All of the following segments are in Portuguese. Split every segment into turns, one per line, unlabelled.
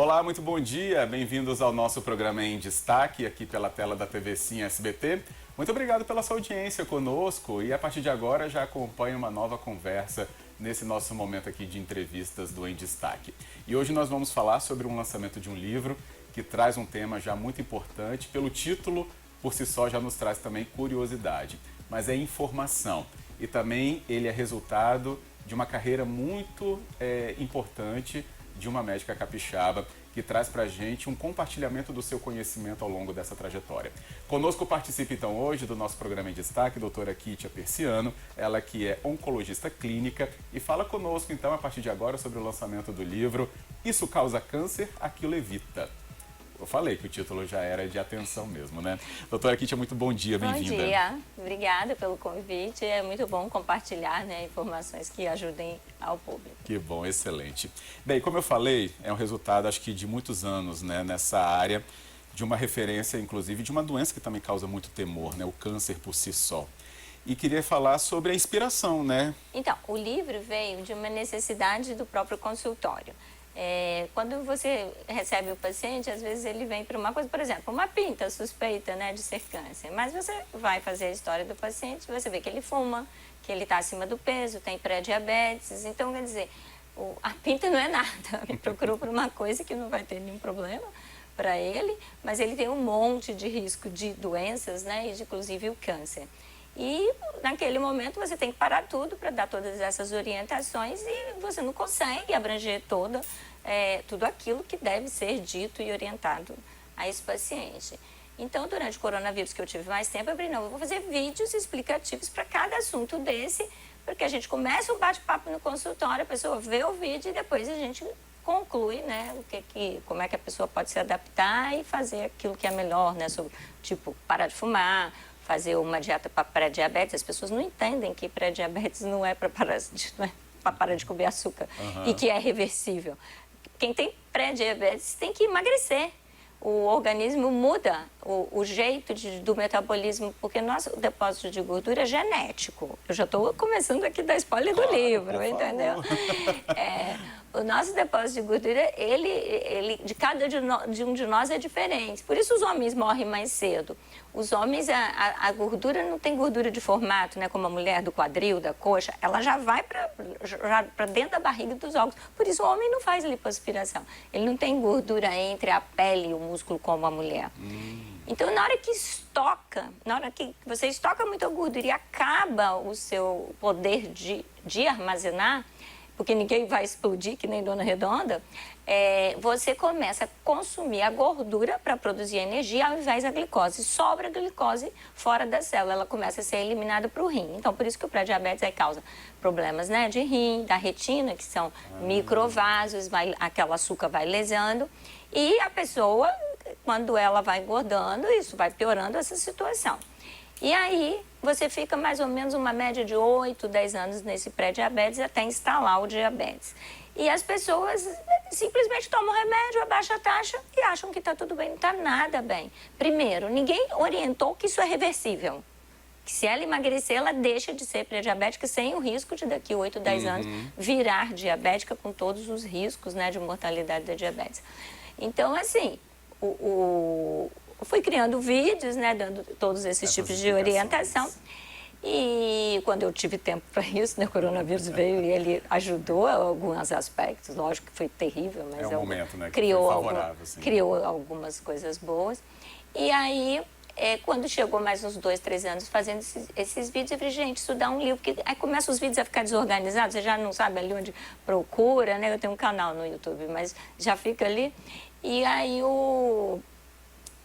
Olá, muito bom dia. Bem-vindos ao nosso programa Em Destaque, aqui pela tela da TV Sim SBT. Muito obrigado pela sua audiência conosco e a partir de agora já acompanhe uma nova conversa nesse nosso momento aqui de entrevistas do Em Destaque. E hoje nós vamos falar sobre um lançamento de um livro que traz um tema já muito importante. Pelo título, por si só, já nos traz também curiosidade, mas é informação. E também ele é resultado de uma carreira muito importante de uma médica capixaba que traz pra gente um compartilhamento do seu conhecimento ao longo dessa trajetória. Conosco participa então hoje do nosso programa em destaque, a doutora Kítia Persiano, ela que é oncologista clínica e fala conosco então a partir de agora sobre o lançamento do livro Isso Causa Câncer, Aquilo Evita. Eu falei que o título já era de atenção mesmo, né? Doutora Kítia, muito bom dia, bem-vinda.
Bom dia, obrigada pelo convite. É muito bom compartilhar, né, informações que ajudem ao público.
Que bom, excelente. Bem, como eu falei, é um resultado, acho que de muitos anos, né, nessa área, de uma referência, inclusive, de uma doença que também causa muito temor, né, o câncer por si só. E queria falar sobre a inspiração, né?
Então, o livro veio de uma necessidade do próprio consultório. Quando você recebe o paciente, às vezes ele vem para uma coisa, por exemplo, uma pinta suspeita, né, de ser câncer. Mas você vai fazer a história do paciente, você vê que ele fuma, que ele está acima do peso, tem pré-diabetes. Então, quer dizer, a pinta não é nada. Ele procurou por uma coisa que não vai ter nenhum problema para ele, mas ele tem um monte de risco de doenças, né, e inclusive o câncer. E naquele momento você tem que parar tudo para dar todas essas orientações e você não consegue abranger tudo aquilo que deve ser dito e orientado a esse paciente. Então, durante o coronavírus que eu tive mais tempo, eu falei, não, eu vou fazer vídeos explicativos para cada assunto desse, porque a gente começa um bate-papo no consultório, a pessoa vê o vídeo e depois a gente conclui, né, como é que a pessoa pode se adaptar e fazer aquilo que é melhor, né, sobre, tipo, parar de fumar, fazer uma dieta para pré-diabetes. As pessoas não entendem que pré-diabetes não é para parar de comer açúcar e que é reversível. Quem tem pré-diabetes tem que emagrecer. O organismo muda o jeito do metabolismo, porque nosso depósito de gordura é genético. Eu já estou começando aqui a dar spoiler do livro, entendeu? O nosso depósito de gordura, de cada um de nós é diferente. Por isso os homens morrem mais cedo. Os homens, a gordura não tem gordura de formato, né? Como a mulher do quadril, da coxa, ela já vai para dentro da barriga dos órgãos. Por isso o homem não faz lipoaspiração. Ele não tem gordura entre a pele e o músculo como a mulher. Então, na hora que você estoca muita gordura e acaba o seu poder de armazenar, porque ninguém vai explodir, que nem Dona Redonda, você começa a consumir a gordura para produzir energia ao invés da glicose. Sobra a glicose fora da célula, ela começa a ser eliminada para o rim. Então, por isso que o pré-diabetes aí causa problemas, né, de rim, da retina, que são microvasos, aquele açúcar vai lesando. E a pessoa, quando ela vai engordando, isso vai piorando essa situação. E aí, você fica mais ou menos uma média de 8, 10 anos nesse pré-diabetes até instalar o diabetes. E as pessoas simplesmente tomam remédio, abaixam a taxa e acham que está tudo bem. Não está nada bem. Primeiro, ninguém orientou que isso é reversível. Que se ela emagrecer, ela deixa de ser pré-diabética sem o risco de daqui 8, 10 anos virar diabética com todos os riscos, né, de mortalidade da diabetes. Então, assim, fui criando vídeos, né, dando todos esses tipos de orientação. E quando eu tive tempo para isso, né, o coronavírus veio e ele ajudou em alguns aspectos. Lógico que foi terrível, mas
momento, né, que foi favorável, assim.
Criou algumas coisas boas. E aí, quando chegou mais uns 2, 3 anos fazendo esses vídeos, eu falei, gente, isso dá um livro. Porque aí começam os vídeos a ficar desorganizados, você já não sabe ali onde procura, né? Eu tenho um canal no YouTube, mas já fica ali. E aí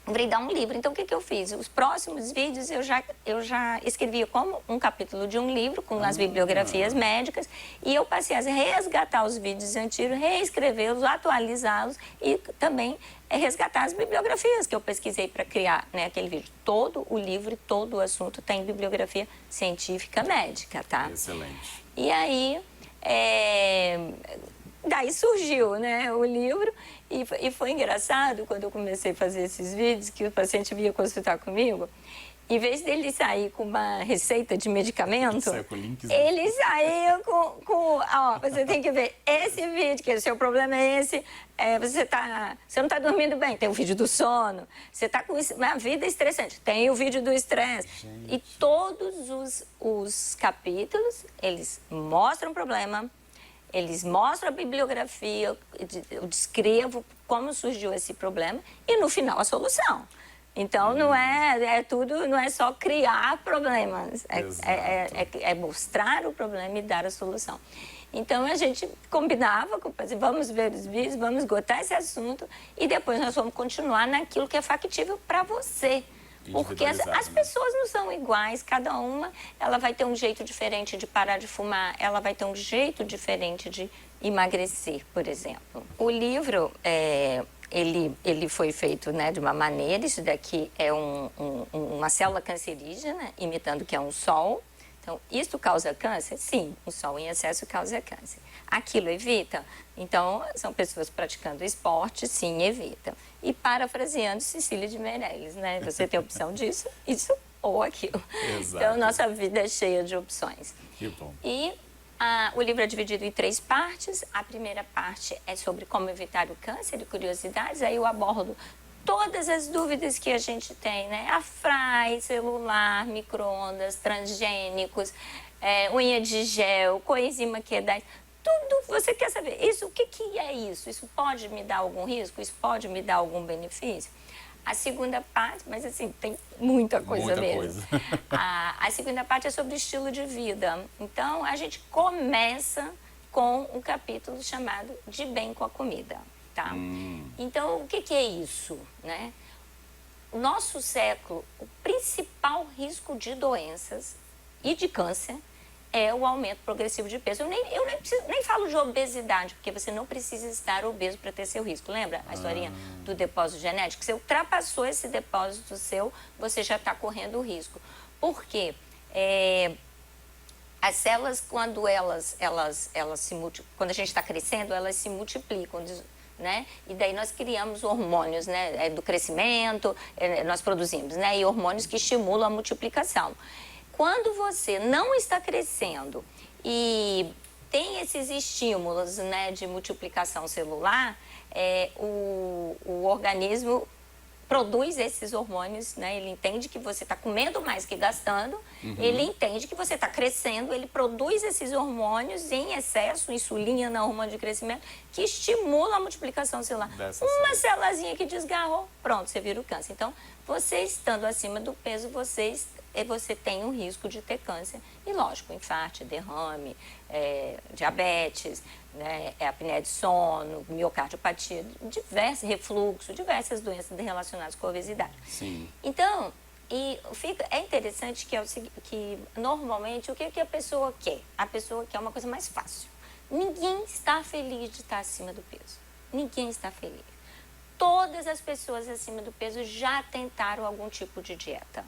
falei, dar um livro. Então, o que eu fiz? Os próximos vídeos eu já escrevia como um capítulo de um livro, com as bibliografias médicas, e eu passei a resgatar os vídeos antigos, reescrevê-los, atualizá-los e também resgatar as bibliografias que eu pesquisei para criar, né, aquele vídeo. Todo o livro e todo o assunto tem bibliografia científica médica, tá?
Excelente.
E aí, daí surgiu, né, o livro e foi engraçado quando eu comecei a fazer esses vídeos, que o paciente vinha consultar comigo em vez dele sair com uma receita de medicamento,
Saiu com links,
ele saiu ó, você tem que ver esse vídeo, que o seu problema é esse, você não está dormindo bem, tem o vídeo do sono, você está com uma vida estressante, tem o vídeo do estresse. E todos os capítulos, eles mostram o problema, eles mostram a bibliografia, eu descrevo como surgiu esse problema e, no final, a solução. Então, não é só criar problemas, é mostrar o problema e dar a solução. Então, a gente combinava, vamos ver os vídeos, vamos esgotar esse assunto e depois nós vamos continuar naquilo que é factível para você. Porque as pessoas não são iguais, cada uma ela vai ter um jeito diferente de parar de fumar, ela vai ter um jeito diferente de emagrecer, por exemplo. O livro, ele foi feito, né, de uma maneira, isso daqui é uma célula cancerígena, imitando que é um sol. Então, isso causa câncer? Sim, o sol em excesso causa câncer. Aquilo evita? Então, são pessoas praticando esporte, sim, evita. E parafraseando Cecília de Meirelles, né? Você tem opção disso, isso ou aquilo.
Exato.
Então, nossa vida é cheia de opções.
Que bom.
E o livro é dividido em 3 partes. A primeira parte é sobre como evitar o câncer e curiosidades. Aí eu abordo todas as dúvidas que a gente tem, né? A fray, celular, micro-ondas, transgênicos, unha de gel, coenzima Q10, tudo você quer saber. Isso, o que é isso? Isso pode me dar algum risco? Isso pode me dar algum benefício? A segunda parte, mas assim, tem muita coisa mesmo. A segunda parte é sobre estilo de vida. Então, a gente começa com um capítulo chamado De Bem com a Comida. Tá? Então, o que é isso, né? O nosso século, o principal risco de doenças e de câncer é o aumento progressivo de peso. Eu nem falo de obesidade, porque você não precisa estar obeso para ter seu risco. Lembra a historinha do depósito genético? Se ultrapassou esse depósito seu, você já está correndo risco. Por quê? As células, quando quando a gente está crescendo, elas se multiplicam, né? E daí nós criamos hormônios, né, do crescimento, nós produzimos, né, e hormônios que estimulam a multiplicação. Quando você não está crescendo e tem esses estímulos, né, de multiplicação celular, o organismo produz esses hormônios, né? Ele entende que você está comendo mais que gastando, ele entende que você está crescendo, ele produz esses hormônios em excesso, insulina, hormônio de crescimento, que estimula a multiplicação celular. Uma célulazinha que desgarrou, pronto, você vira o câncer. Então, você estando acima do peso, você tem um risco de ter câncer. E, lógico, infarto, derrame, diabetes, né, apneia de sono, miocardiopatia, refluxo, diversas doenças relacionadas com a obesidade.
Sim.
Então, é interessante que normalmente, o que a pessoa quer? A pessoa quer uma coisa mais fácil. Ninguém está feliz de estar acima do peso. Ninguém está feliz. Todas as pessoas acima do peso já tentaram algum tipo de dieta.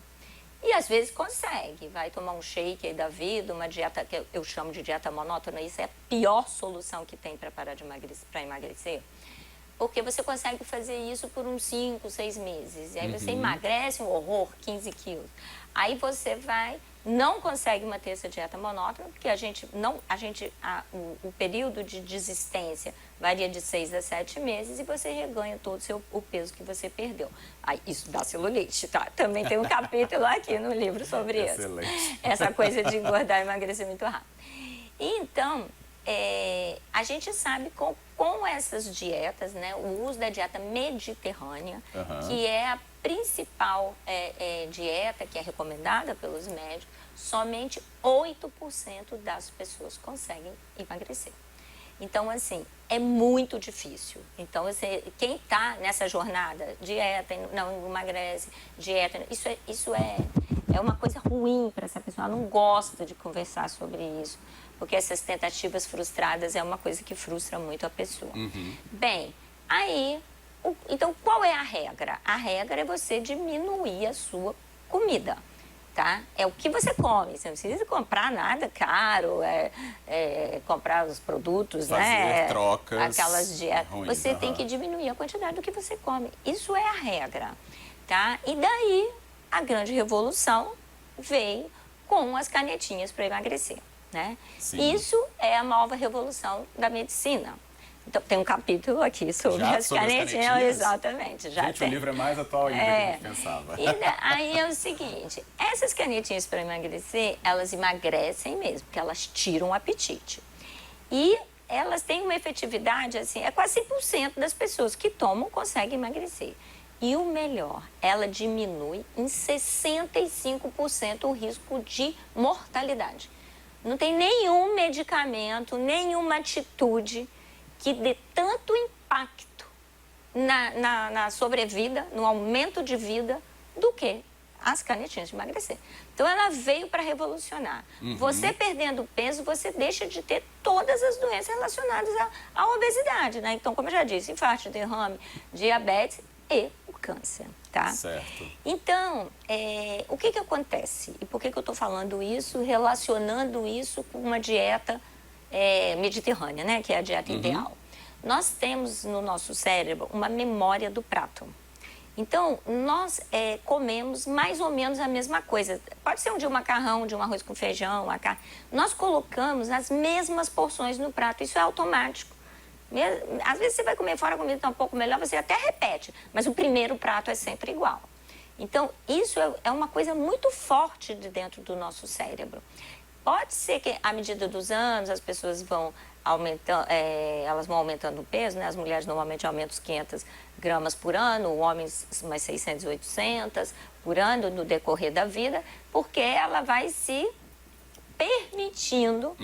E às vezes consegue, vai tomar um shake aí da vida, uma dieta que eu chamo de dieta monótona, isso é a pior solução que tem para emagrecer. Porque você consegue fazer isso por uns 5, 6 meses. E aí você emagrece um horror, 15 quilos. Aí você não consegue manter essa dieta monótona, porque o período de desistência varia de 6 a 7 meses e você reganha todo o peso que você perdeu. Aí, isso dá celulite, tá? Também tem um capítulo aqui no livro sobre isso.
Excelente.
Essa coisa de engordar e emagrecer muito rápido. Então, a gente sabe com essas dietas, né, o uso da dieta mediterrânea, que é a principal dieta que é recomendada pelos médicos, somente 8% das pessoas conseguem emagrecer. Então, assim, é muito difícil. Então, quem está nessa jornada, dieta, não emagrece, dieta, isso é uma coisa ruim para essa pessoa. Ela não gosta de conversar sobre isso, porque essas tentativas frustradas é uma coisa que frustra muito a pessoa. Bem, então qual é a regra? A regra é você diminuir a sua comida. Tá? É o que você come, você não precisa comprar nada caro, comprar os produtos,
fazer,
né?
Trocas
aquelas dietas.
ruins,
você tem que diminuir a quantidade do que você come. Isso é a regra, tá? E daí a grande revolução veio com as canetinhas para emagrecer, né?
Sim.
Isso é a nova revolução da medicina. Então, tem um capítulo aqui sobre as canetinhas. Exatamente, já
gente,
tem.
O livro é mais atual ainda que a gente pensava.
E aí é o seguinte, essas canetinhas para emagrecer, elas emagrecem mesmo, porque elas tiram o apetite. E elas têm uma efetividade, assim, é quase 100% das pessoas que tomam conseguem emagrecer. E o melhor, ela diminui em 65% o risco de mortalidade. Não tem nenhum medicamento, nenhuma atitude que dê tanto impacto na sobrevida, no aumento de vida, do que as canetinhas de emagrecer. Então, ela veio para revolucionar. Você perdendo peso, você deixa de ter todas as doenças relacionadas à obesidade, né? Então, como eu já disse, infarto, derrame, diabetes e o câncer, tá?
Certo.
Então, o que acontece? E por que eu estou falando isso, relacionando isso com uma dieta mediterrânea, né? Que é a dieta ideal. Nós temos no nosso cérebro uma memória do prato. Então, nós comemos mais ou menos a mesma coisa. Pode ser um dia um macarrão, um dia um arroz com feijão, uma carne. Nós colocamos as mesmas porções no prato, isso é automático. Às vezes você vai comer fora, a comida está um pouco melhor, você até repete, mas o primeiro prato é sempre igual. Então, isso é uma coisa muito forte de dentro do nosso cérebro. Pode ser que, à medida dos anos, as pessoas vão aumentando, elas vão aumentando o peso, né? As mulheres normalmente aumentam os 500 gramas por ano, homens mais 600, 800 por ano no decorrer da vida, porque ela vai se permitindo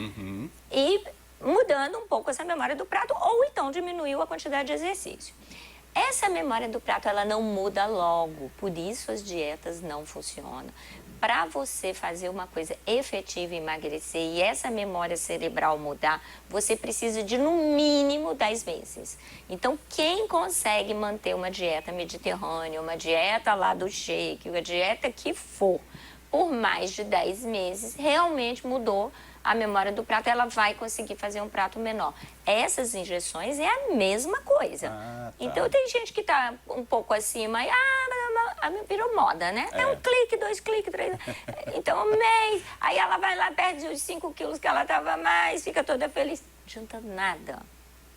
e mudando um pouco essa memória do prato, ou então diminuiu a quantidade de exercício. Essa memória do prato, ela não muda logo, por isso as dietas não funcionam. Para você fazer uma coisa efetiva e emagrecer e essa memória cerebral mudar, você precisa de no mínimo 10 meses. Então, quem consegue manter uma dieta mediterrânea, uma dieta lá do shake, uma dieta que for, por mais de 10 meses, realmente mudou a memória do prato, ela vai conseguir fazer um prato menor. Essas injeções é a mesma coisa.
Tá.
Então, tem gente que está um pouco acima e virou moda, né? É um clique, 2 cliques, 3. Então, um mês, aí ela vai lá, perde os 5 quilos que ela estava mais, fica toda feliz. Não adianta nada.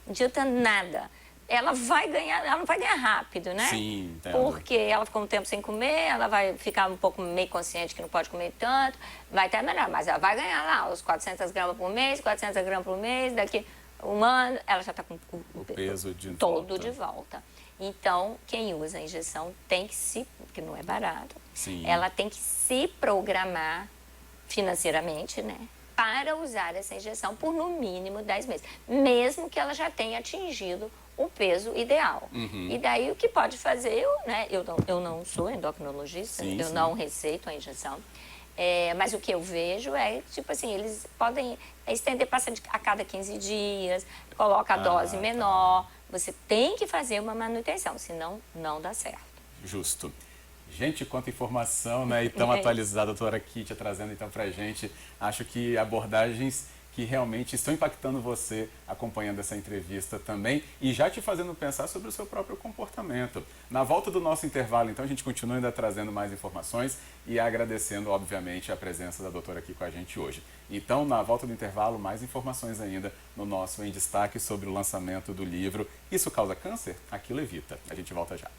Não adianta nada. Ela vai ganhar, ela não vai ganhar rápido, né?
Sim, entendo.
Porque ela ficou um tempo sem comer, ela vai ficar um pouco meio consciente que não pode comer tanto, vai até melhor, mas ela vai ganhar lá os 400 gramas por mês, 400 gramas por mês, daqui um ano, ela já está com o
peso
todo de volta. Então, quem usa a injeção tem que porque não é barato, ela tem que se programar financeiramente, né? Para usar essa injeção por no mínimo 10 meses, mesmo que ela já tenha atingido o peso ideal. E daí o que pode fazer, né? Eu não sou endocrinologista, eu não receito a injeção, mas o que eu vejo é, tipo assim, eles podem estender paciente a cada 15 dias, coloca a dose menor, você tem que fazer uma manutenção, senão não dá certo.
Justo. Gente, quanta informação, né? E tão atualizada a doutora Kítia trazendo então pra gente. Acho que abordagens que realmente estão impactando você acompanhando essa entrevista também e já te fazendo pensar sobre o seu próprio comportamento. Na volta do nosso intervalo, então, a gente continua ainda trazendo mais informações e agradecendo, obviamente, a presença da doutora aqui com a gente hoje. Então, na volta do intervalo, mais informações ainda no nosso Em Destaque sobre o lançamento do livro Isso Causa Câncer? Aquilo Evita. A gente volta já.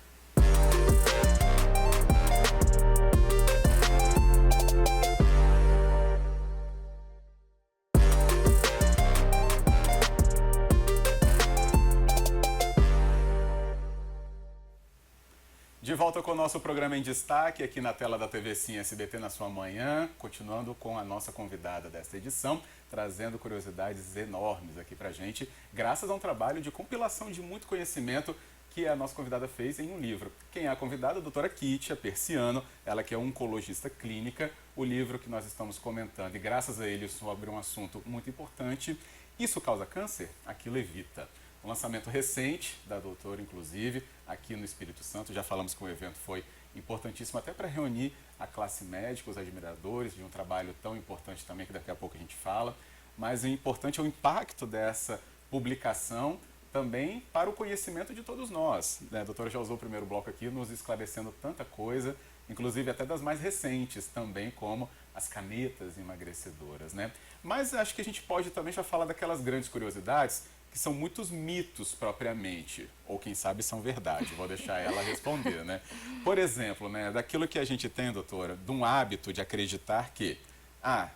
De volta com o nosso programa Em Destaque, aqui na tela da TV Sim SBT na sua manhã, continuando com a nossa convidada desta edição, trazendo curiosidades enormes aqui pra gente, graças a um trabalho de compilação de muito conhecimento que a nossa convidada fez em um livro. Quem é a convidada? A doutora Kítia Persiano, ela que é oncologista clínica, o livro que nós estamos comentando, e graças a ele sobre um assunto muito importante, Isso Causa Câncer? Aquilo Evita. Um lançamento recente da doutora, inclusive, aqui no Espírito Santo. Já falamos que o evento foi importantíssimo até para reunir a classe médica, os admiradores de um trabalho tão importante também, que daqui a pouco a gente fala. Mas o importante é o impacto dessa publicação também para o conhecimento de todos nós. A doutora já usou o primeiro bloco aqui, nos esclarecendo tanta coisa inclusive até das mais recentes também, como as canetas emagrecedoras, né? Mas acho que a gente pode também já falar daquelas grandes curiosidades que são muitos mitos propriamente, ou quem sabe são verdade, vou deixar ela responder, né? Por exemplo, né, daquilo que a gente tem, doutora, de um hábito de acreditar que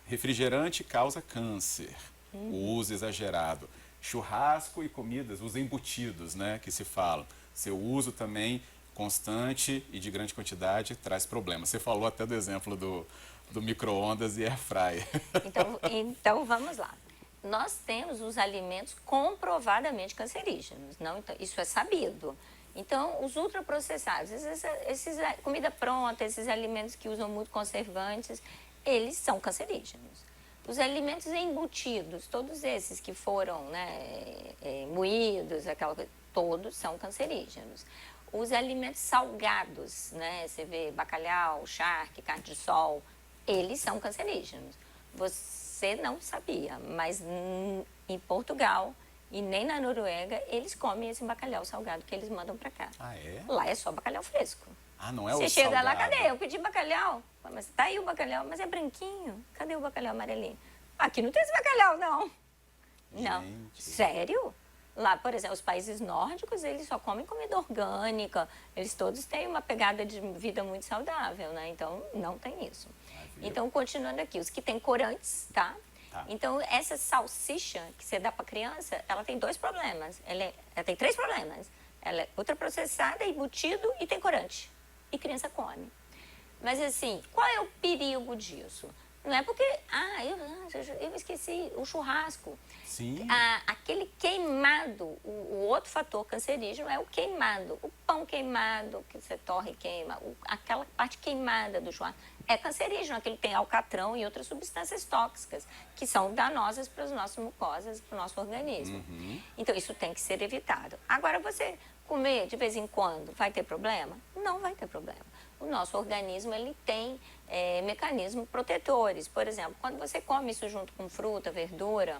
refrigerante causa câncer, o uso exagerado, churrasco e comidas, os embutidos, né, que se falam, seu uso também constante e de grande quantidade traz problemas. Você falou até do exemplo do micro-ondas e air fryer.
Então vamos lá. Nós temos os alimentos comprovadamente cancerígenos, não? Então, isso é sabido. Então, os ultraprocessados, comida pronta, esses alimentos que usam muito conservantes, eles são cancerígenos. Os alimentos embutidos, todos esses que foram, né, moídos, todos são cancerígenos. Os alimentos salgados, né, você vê bacalhau, charque, carne de sol, eles são cancerígenos. Você não sabia, mas em Portugal e nem na Noruega eles comem esse bacalhau salgado que eles mandam para cá.
Ah, é?
Lá é só bacalhau fresco.
Ah, não é o
Você
salgado?
chega lá, cadê? Eu pedi bacalhau. Mas tá aí o bacalhau, mas é branquinho. Cadê o bacalhau amarelinho? Aqui não tem esse bacalhau, não. Não.
Gente.
Sério? Lá, por exemplo, os países nórdicos, eles só comem comida orgânica. Eles todos têm uma pegada de vida muito saudável, né? Então, não tem isso. Então, continuando aqui, os que têm corantes, tá? Então, essa salsicha que você dá para criança, ela tem dois problemas. Ela tem três problemas. Ela é ultraprocessada, embutido e tem corante. E criança come. Mas, assim, qual é o perigo disso? Não é porque, eu esqueci, o churrasco.
Sim.
Aquele queimado, o outro fator cancerígeno é o queimado. O pão queimado, que você torre e queima, aquela parte queimada do churrasco é cancerígeno. Aquele tem alcatrão e outras substâncias tóxicas, que são danosas para as nossas mucosas, para o nosso organismo. Então, isso tem que ser evitado. Agora, você comer de vez em quando vai ter problema? Não vai ter problema. O nosso organismo, ele tem mecanismos protetores. Por exemplo, quando você come isso junto com fruta, verdura,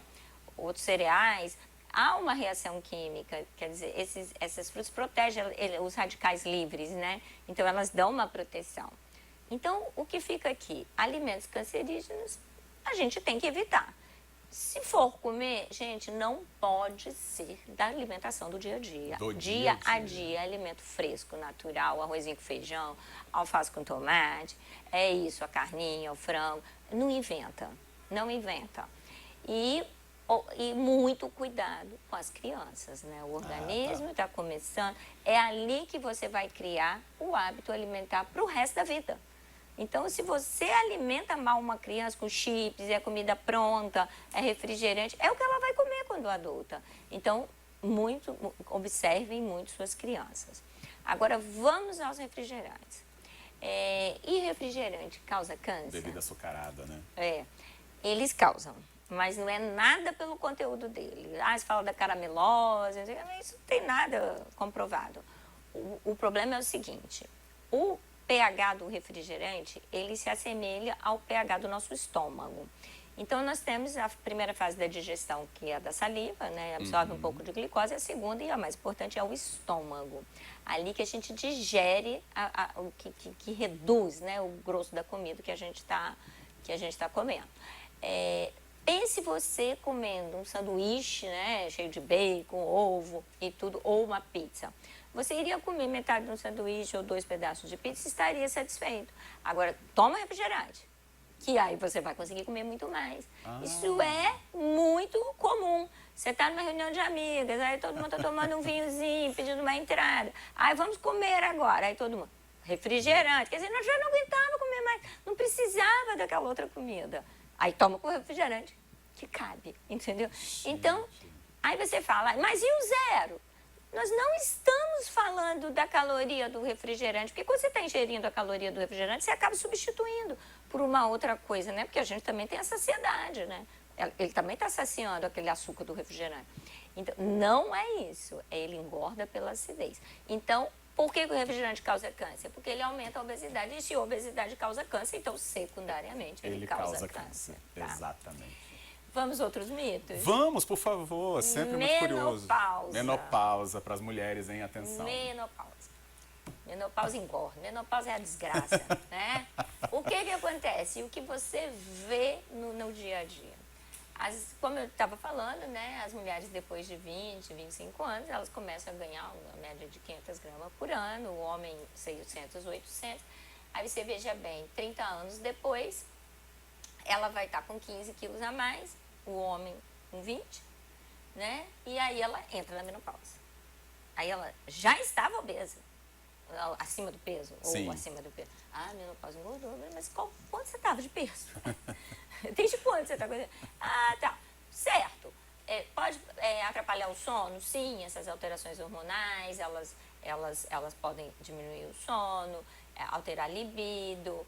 outros cereais, há uma reação química. Quer dizer, essas frutas protegem os radicais livres, né? Então, elas dão uma proteção. Então, o que fica aqui? Alimentos cancerígenos, a gente tem que evitar. Se for comer, gente, não pode ser da alimentação do dia a dia. Dia a dia, alimento fresco, natural, arrozinho com feijão, alface com tomate, é isso, a carninha, o frango. Não inventa, não inventa. E muito cuidado com as crianças, né? O organismo está começando, é ali que você vai criar o hábito alimentar para o resto da vida. Então, se você alimenta mal uma criança com chips, é comida pronta, é refrigerante, é o que ela vai comer quando adulta. Então, observem muito suas crianças. Agora, vamos aos refrigerantes. E refrigerante causa câncer?
Bebida açucarada, né?
Eles causam, mas não é nada pelo conteúdo dele. Você fala da caramelose, isso não tem nada comprovado. O problema é o seguinte, o pH do refrigerante, ele se assemelha ao pH do nosso estômago. Então, nós temos a primeira fase da digestão, que é a da saliva, né? Absorve um pouco de glicose. A segunda, e a mais importante, é o estômago. Ali que a gente digere, o que reduz, né, o grosso da comida que a gente tá comendo. Pense você comendo um sanduíche, né, cheio de bacon, ovo e tudo, ou uma pizza. Você iria comer metade de um sanduíche ou 2 pedaços de pizza e estaria satisfeito. Agora, toma refrigerante, que aí você vai conseguir comer muito mais. Isso é muito comum. Você está numa reunião de amigas, aí todo mundo está tomando um vinhozinho, pedindo uma entrada. Aí vamos comer agora. Aí todo mundo, refrigerante. Quer dizer, nós já não aguentava comer mais, não precisava daquela outra comida. Aí toma com refrigerante, que cabe, entendeu? Então, aí você fala, mas e o zero? Nós não estamos falando da caloria do refrigerante, porque quando você está ingerindo a caloria do refrigerante, você acaba substituindo por uma outra coisa, né? Porque a gente também tem a saciedade, né? Ele também está saciando aquele açúcar do refrigerante. Então, não é isso, ele engorda pela acidez. Então, por que o refrigerante causa câncer? Porque ele aumenta a obesidade, e se a obesidade causa câncer, então, secundariamente, ele causa câncer. Tá?
Exatamente.
Vamos outros mitos?
Vamos, por favor, sempre muito curioso.
Menopausa.
Menopausa, para as mulheres, em atenção.
Menopausa engorda, menopausa é a desgraça, né? O que acontece? O que você vê no dia a dia? Como eu estava falando, né, as mulheres depois de 20, 25 anos, elas começam a ganhar uma média de 500 gramas por ano, o homem 600, 800. Aí você veja bem, 30 anos depois, ela vai estar com 15 quilos a mais, o homem com 20, né? E aí ela entra na menopausa. Aí ela já estava obesa, acima do peso,
Sim.
ou acima do peso. Ah, menopausa engordou, mas quanto você estava de peso? Desde quando você está com... Ah, tá, certo. Pode atrapalhar o sono? Sim, essas alterações hormonais, elas podem diminuir o sono, alterar a libido,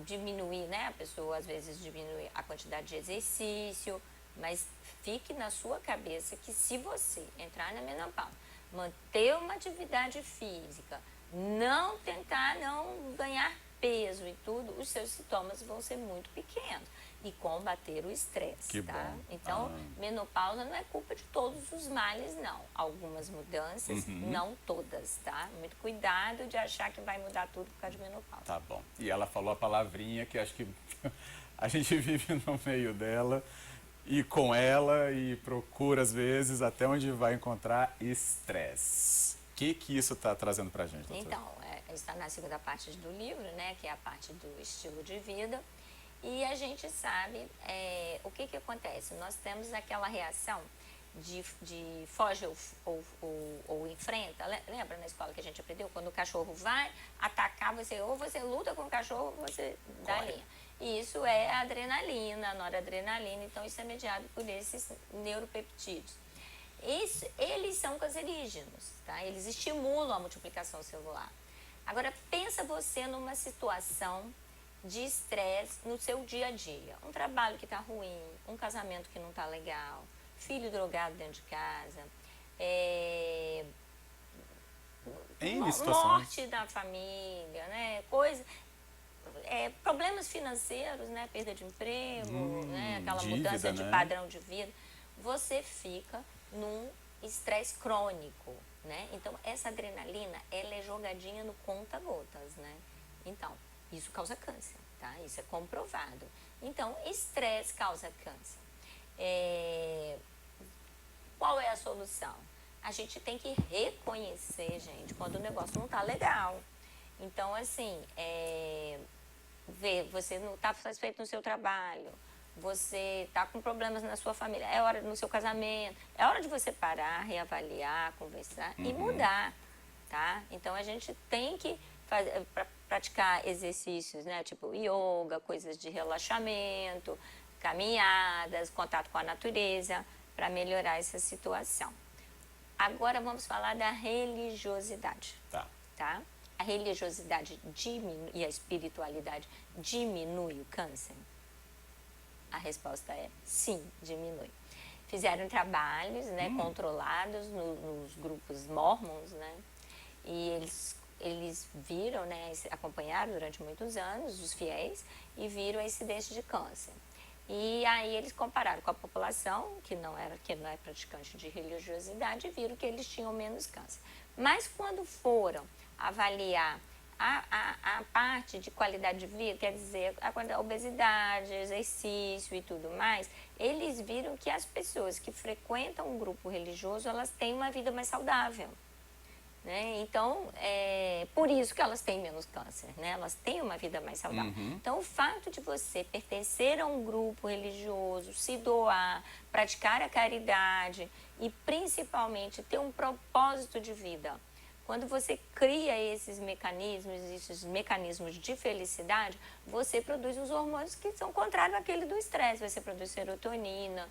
diminuir, né? A pessoa às vezes diminui a quantidade de exercício, mas fique na sua cabeça que se você entrar na menopausa, manter uma atividade física, não tentar não ganhar peso e tudo, os seus sintomas vão ser muito pequenos. E combater o estresse,
Que
tá?
bom.
Então, menopausa não é culpa de todos os males, não. Algumas mudanças, não todas, tá? Muito cuidado de achar que vai mudar tudo por causa de menopausa.
Tá bom. E ela falou a palavrinha que acho que a gente vive no meio dela e com ela e procura às vezes até onde vai encontrar estresse. O que isso está trazendo para a gente, doutora?
Então, está na segunda parte do livro, né, que é a parte do estilo de vida. E a gente sabe o que acontece. Nós temos aquela reação de foge ou enfrenta. Lembra na escola que a gente aprendeu? Quando o cachorro vai atacar, ou você luta com o cachorro ou você dá linha. E isso é a adrenalina, a noradrenalina. Então, isso é mediado por esses neuropeptídeos. Eles são cancerígenos, tá? Eles estimulam a multiplicação celular. Agora, pensa você numa situação de estresse no seu dia a dia. Um trabalho que está ruim, um casamento que não está legal, filho drogado dentro de casa, morte da família, né? Problemas financeiros, né? Perda de emprego, né? Aquela
dívida,
mudança de
né?
padrão de vida. Você fica num estresse crônico, né? Então, essa adrenalina, ela é jogadinha no conta-gotas, né? Então, isso causa câncer, tá? Isso é comprovado. Então, estresse causa câncer. Qual é a solução? A gente tem que reconhecer, gente, quando o negócio não tá legal. Então, assim, você não tá satisfeito no seu trabalho, você está com problemas na sua família, é hora no seu casamento, é hora de você parar, reavaliar, conversar e mudar, tá? Então, a gente tem que praticar exercícios, né? Tipo yoga, coisas de relaxamento, caminhadas, contato com a natureza, para melhorar essa situação. Agora, vamos falar da religiosidade, tá? A religiosidade diminui, e a espiritualidade diminui o câncer? A resposta é sim, diminui. Fizeram trabalhos, né, controlados nos grupos mormons, né, e eles viram, né, acompanharam durante muitos anos os fiéis e viram a incidência de câncer. E aí eles compararam com a população, que não é praticante de religiosidade, e viram que eles tinham menos câncer. Mas quando foram avaliar a parte de qualidade de vida, quer dizer, a obesidade, exercício e tudo mais, eles viram que as pessoas que frequentam um grupo religioso, elas têm uma vida mais saudável, né? Então, por isso que elas têm menos câncer, né? Elas têm uma vida mais saudável. Então, o fato de você pertencer a um grupo religioso, se doar, praticar a caridade e, principalmente, ter um propósito de vida. Quando você cria esses mecanismos de felicidade, você produz os hormônios que são contrários àquele do estresse. Você produz serotonina,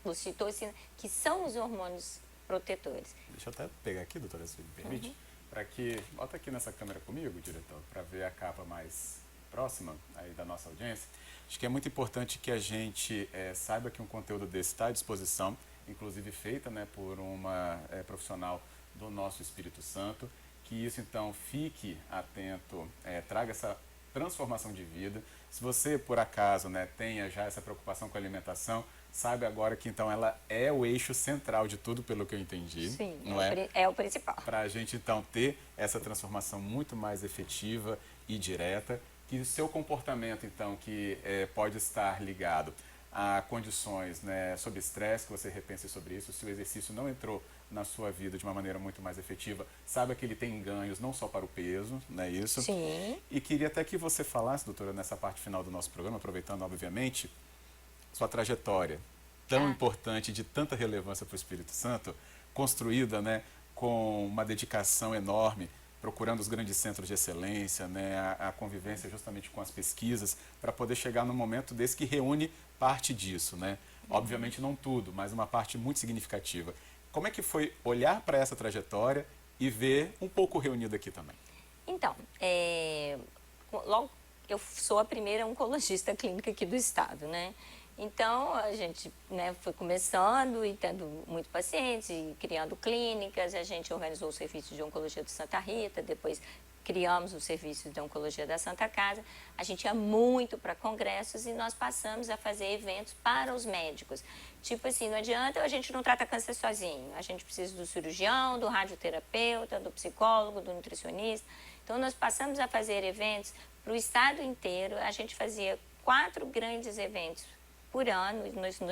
ocitocina, que são os hormônios protetores.
Deixa eu até pegar aqui, doutora, se me permite, para que... Bota aqui nessa câmera comigo, diretor, para ver a capa mais próxima aí da nossa audiência. Acho que é muito importante que a gente saiba que um conteúdo desse está à disposição, inclusive feita, né, por uma profissional do nosso Espírito Santo, que isso então fique atento, traga essa transformação de vida. Se você, por acaso, né, tenha já essa preocupação com a alimentação, sabe agora que então ela é o eixo central de tudo, pelo que eu entendi.
Sim,
não é?
É o principal.
Para a gente então ter essa transformação muito mais efetiva e direta, que o seu comportamento então que pode estar ligado a condições, né, sob estresse, que você repense sobre isso. Se o exercício não entrou na sua vida de uma maneira muito mais efetiva, saiba que ele tem ganhos não só para o peso, não é isso?
Sim.
E queria até que você falasse, doutora, nessa parte final do nosso programa, aproveitando obviamente sua trajetória tão importante, de tanta relevância para o Espírito Santo, construída, né, com uma dedicação enorme, procurando os grandes centros de excelência, né, a convivência justamente com as pesquisas, para poder chegar num momento desse que reúne parte disso, né? Obviamente não tudo, mas uma parte muito significativa. Como é que foi olhar para essa trajetória e ver um pouco reunido aqui também?
Então, logo eu sou a primeira oncologista clínica aqui do estado, né? Então, a gente, né, foi começando e tendo muito pacientes, e criando clínicas, a gente organizou o serviço de oncologia de Santa Rita, depois criamos o serviço de oncologia da Santa Casa. A gente ia muito para congressos e nós passamos a fazer eventos para os médicos. Tipo assim, não adianta, a gente não trata câncer sozinho, a gente precisa do cirurgião, do radioterapeuta, do psicólogo, do nutricionista. Então, nós passamos a fazer eventos para o estado inteiro, a gente fazia 4 grandes eventos por ano,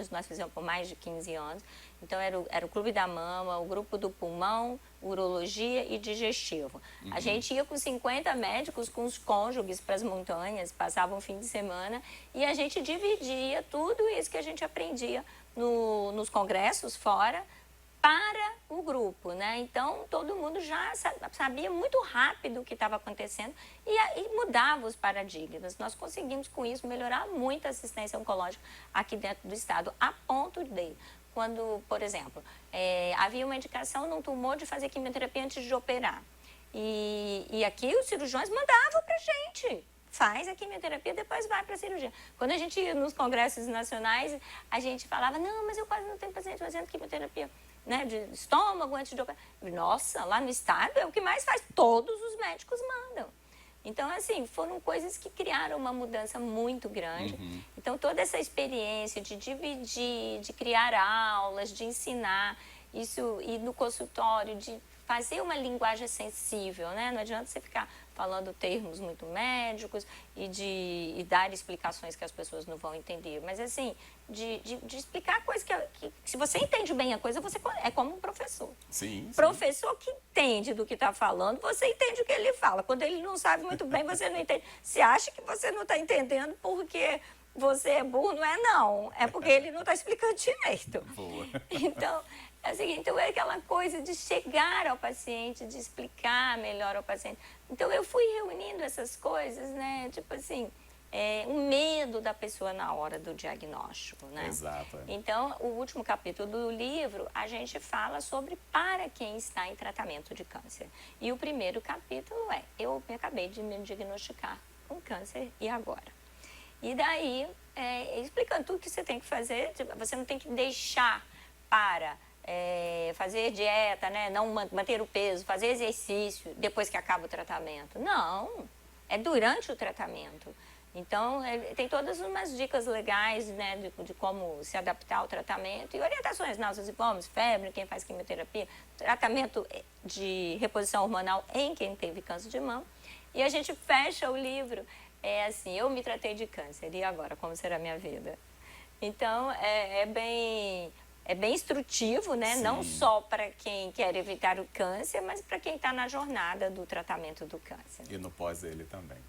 nós fizemos por mais de 15 anos. Então, era o Clube da Mama, o Grupo do Pulmão, Urologia e Digestivo. A gente ia com 50 médicos, com os cônjuges para as montanhas, passava um fim de semana e a gente dividia tudo isso que a gente aprendia nos congressos fora para o grupo, né? Então, todo mundo já sabia muito rápido o que estava acontecendo e mudava os paradigmas. Nós conseguimos, com isso, melhorar muito a assistência oncológica aqui dentro do estado, a ponto de, quando, por exemplo, havia uma indicação num tumor de fazer quimioterapia antes de operar. E aqui os cirurgiões mandavam para a gente. Faz a quimioterapia, depois vai para a cirurgia. Quando a gente ia nos congressos nacionais, a gente falava, não, mas eu quase não tenho paciente fazendo quimioterapia, né, de estômago antes de operar. Nossa, lá no estado é o que mais faz, todos os médicos mandam. Então, assim, foram coisas que criaram uma mudança muito grande. Então, toda essa experiência de dividir, de criar aulas, de ensinar, isso, e no consultório, de fazer uma linguagem sensível, né? Não adianta você ficar falando termos muito médicos e dar explicações que as pessoas não vão entender. Mas, assim, de explicar coisas que se você entende bem a coisa, você é como um professor.
Sim.
Professor que entende do que está falando, você entende o que ele fala. Quando ele não sabe muito bem, você não entende. Você acha que você não está entendendo porque você é burro, não é não. É porque ele não está explicando direito.
Boa.
Então, é o seguinte, então é aquela coisa de chegar ao paciente, de explicar melhor ao paciente. Então, eu fui reunindo essas coisas, né? Tipo assim, o medo da pessoa na hora do diagnóstico, né?
Exato.
Então, o último capítulo do livro, a gente fala sobre para quem está em tratamento de câncer. E o primeiro capítulo eu me acabei de me diagnosticar com câncer, e agora? E daí, explicando tudo que você tem que fazer, você não tem que deixar para fazer dieta, né? Não manter o peso, fazer exercício depois que acaba o tratamento. Não, é durante o tratamento. Então, tem todas umas dicas legais, né, de como se adaptar ao tratamento e orientações, náuseas e vômitos, febre, quem faz quimioterapia, tratamento de reposição hormonal em quem teve câncer de mama. E a gente fecha o livro, assim, eu me tratei de câncer, e agora, como será a minha vida? Então, é bem instrutivo, né?
Sim.
Não só para quem quer evitar o câncer, mas para quem está na jornada do tratamento do câncer.
E no pós dele também.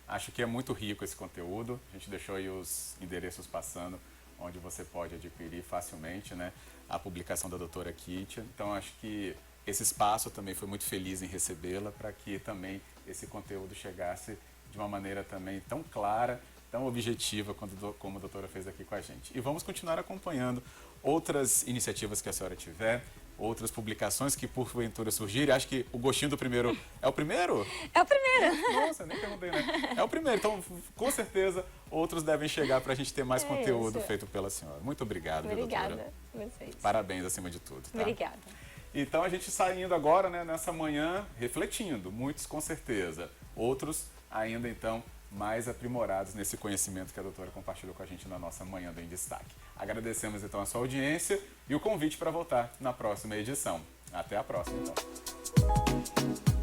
Acho que é muito rico esse conteúdo. A gente deixou aí os endereços passando, onde você pode adquirir facilmente, né, a publicação da doutora Kitia. Então, acho que esse espaço também foi muito feliz em recebê-la, para que também esse conteúdo chegasse de uma maneira também tão clara, tão objetiva como a doutora fez aqui com a gente. E vamos continuar acompanhando outras iniciativas que a senhora tiver, outras publicações que porventura surgirem. Acho que o gostinho do primeiro... É o primeiro?
É o primeiro.
Nossa, nem perguntei, né? É o primeiro. Então, com certeza, outros devem chegar para a gente ter mais conteúdo feito pela senhora. Muito obrigado, viu, doutora?
Obrigada a vocês.
Parabéns acima de tudo, tá?
Obrigada.
Então, a gente saindo agora, né, nessa manhã, refletindo. Muitos, com certeza. Outros, ainda, então, mais aprimorados nesse conhecimento que a doutora compartilhou com a gente na nossa Manhã do Em Destaque. Agradecemos então a sua audiência e o convite para voltar na próxima edição. Até a próxima, então.